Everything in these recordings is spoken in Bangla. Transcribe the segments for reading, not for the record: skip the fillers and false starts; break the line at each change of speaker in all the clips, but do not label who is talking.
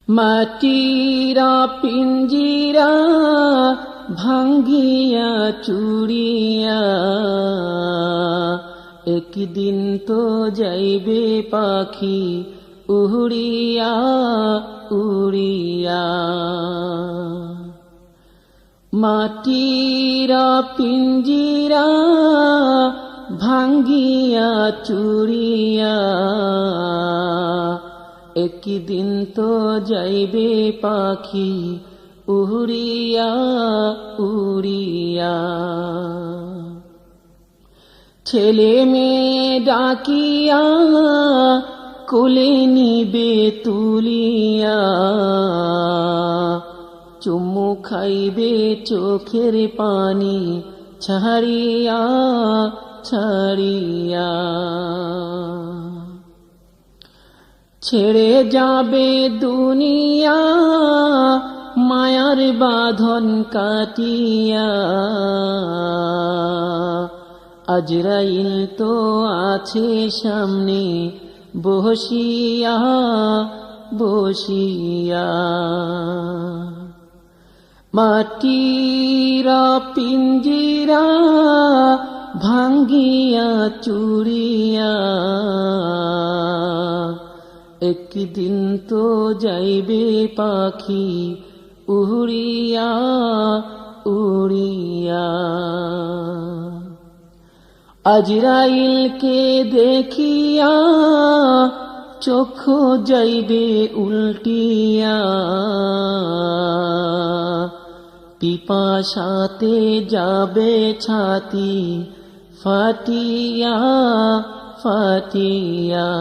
মাটিরা পিঞ্জিরা ভাঙ্গিয়া চুড়িয়া একদিন তো যাইবে পাখি উড়িয়া উড়িয়া। মাটিরা পিঞ্জিরা ভাঙ্গিয়া চুড়িয়া একদিন তো যাইবে পাখি উড়িয়া উড়িয়া। ছেলে মেয়ে ডাকিয়া কোলে নিবে তুলিয়া চুমু খাইবে চোখের পানি ছাড়িয়া ছাড়িয়া। ছেড়ে যাবে দুনিয়া মায়ার বাঁধন কাটিয়া আজরাইল তো আছে সামনে বসিয়া বসিয়া। মাটিরা পিঞ্জিরা ভাঙ্গিয়া চুড়িয়া একদিন তো যাইবে পাখি উড়িয়া উড়িয়া। আজরাইলকে দেখিয়া চক্ষু যাইবে উল্টিয়া পিপাসাতে যাবে ছাতি ফাটিয়া ফাটিয়া।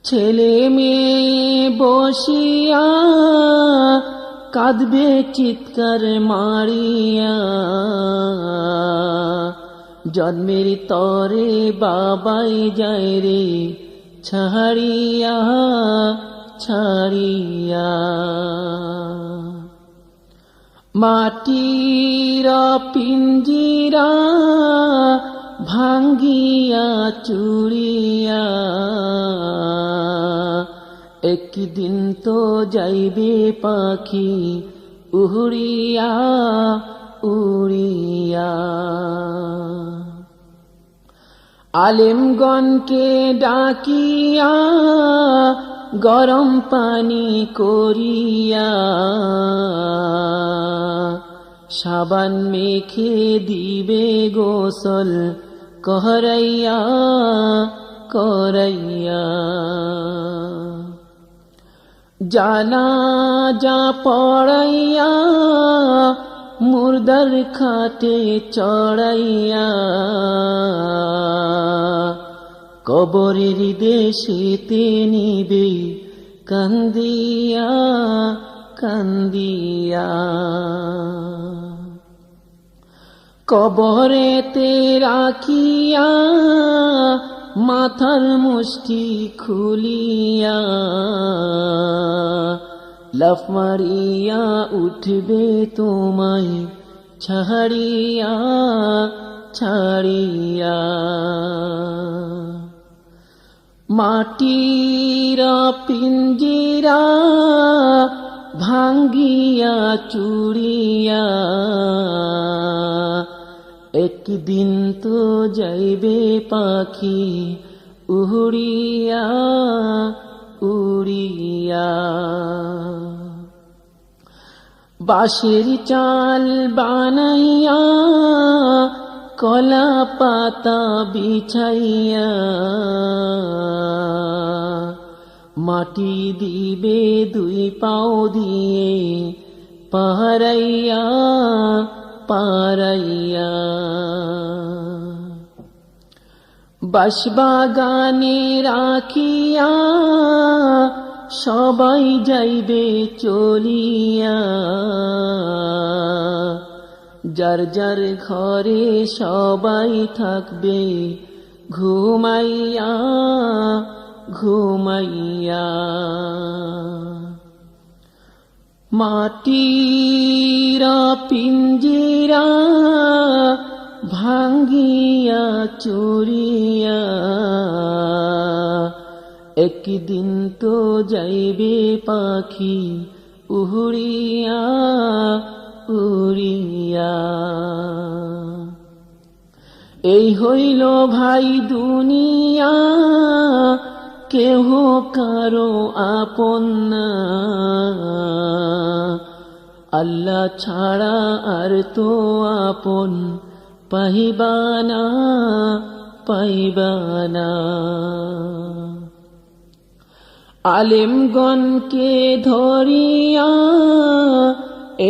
ছেলে মেয়ে বসিয়া কাঁদবে চিৎকার মারিয়া জন্মের তরে বাবাই যায় রে ছাড়িয়া ছাড়িয়া। মাটিরা পিঞ্জিরা ভাঙ্গিয়া চুড়িয়া একদিন তো যাইবে পাখি উড়িয়া উড়িয়া। আলেমগণকে ডাকিয়া গরম পানি করিয়া সাবান মেখে দিবে গোসল করাইয়া করাইয়া। জানাজা পড়াইয়া মুর্দার খাটে চড়াইয়া কবরের দেশেতে নিবে কান্দিয়া কান্দিয়া। কবরেতে রাখিয়া মাথার মুষ্টি খুলিয়া লাফ মারিয়া উঠবে তোমায় ছাড়িয়া ছাড়িয়া। মাটিরা পিঞ্জিরা ভাঙ্গিয়া চুড়িয়া একদিন তো যাইবে পাখি উড়িয়া উড়িয়া। বাঁশের চাল বানাইয়া কলা পাতা বিছাইয়া মাটি দিবে দুই পাও দিয়ে পাহারাইয়া পারাইয়া। বাঁশবাগানে রাখিয়া সবাই যাইবে চলিয়া যার যার ঘরে সবাই থাকবে ঘুমাইয়া ঘুমাইয়া। মাটিরা পিঞ্জিরা ভাঙ্গিয়া চুরিয়া একদিন তো যাইবে পাখি উড়িয়া উড়িয়া। এই হইল ভাই দুনিয়া, কেহ কারো আপন না, আল্লাহ ছাড়া আর তো আপন পাইবানা পাইবানা। আলেমগণকে ধরিয়া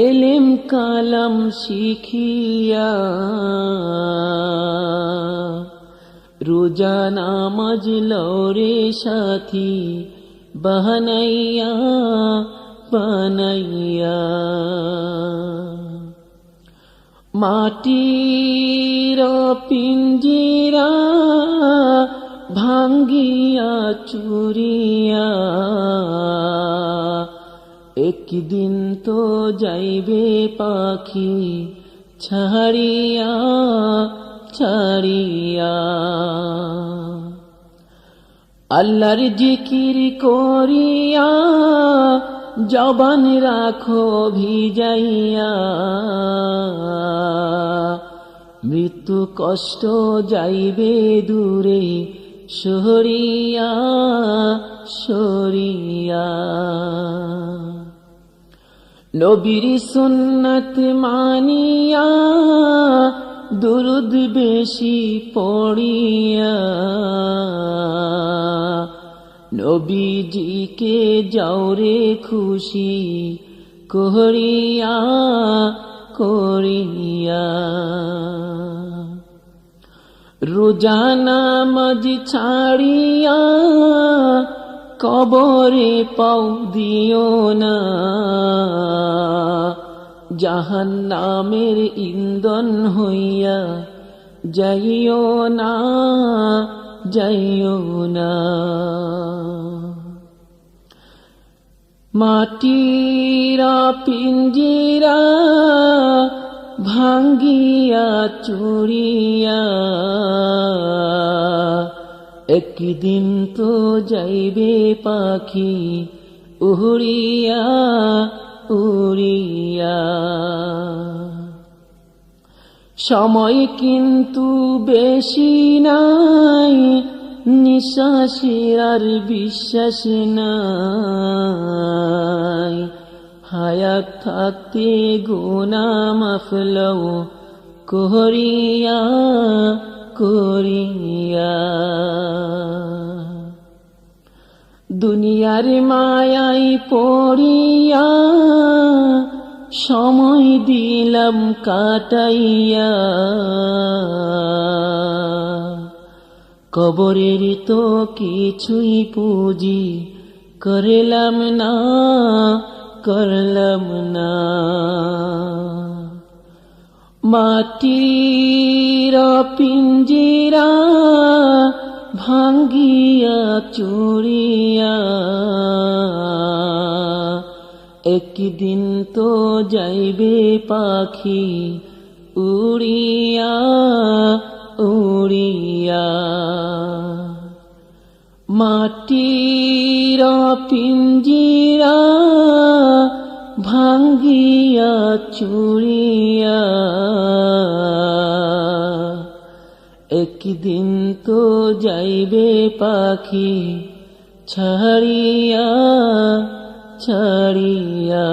এলেম কালাম শিখিয়া, রোজা নামাজ লওরে সাথী বানাইয়া বানাইয়া। মাটির পিঞ্জিরা ভাঙ্গিয়া চুরিয়া, একদিন তো যাইবে পাখি ছাড়িয়া ছাড়িয়া। আল্লাহর জিকির করিয়া জবান রাখো ভিজাইয়া, মৃত্যু কষ্ট যাইবে দূরে সরিয়া সরিয়া। নবীর সুন্নাত মানিয়া দুরুদ বেশি পড়িয়া, নবীজিকে যাওরে খুশি করিয়া করিয়া। রোজা নামাজ ছাড়িয়া কবরে পাও দিও না, জাহান্নামের ইন্ধন হইয়া যাইও না যাইও না। মাটির পিঞ্জিরা ভাঙ্গিয়া চুরিয়া, একদিন তো যাইবে পাখি উড়িয়া উড়িয়া। সময় কিন্তু বেশি নাই, নিঃশ্বাসের আর বিশ্বাস নাই, হায়াত থাকতে গুনাহ মাফ লও করিয়া করিয়া। দুনিয়ার মায়ায় পড়িয়া সময় দিলাম কাটাইয়া, কবরের তো কিছুই পুঁজি করলাম না করলাম না। মাটির পিঞ্জিরা ভাঙ্গিয়া চুরিয়া, একদিন তো যাইবে পাখি উড়িয়া উড়িয়া। মাটির পিঞ্জিরা ভাঙ্গিয়া চুরিয়া, একদিন তো যাইবে পাখি ছাড়িয়া ছাড়িয়া।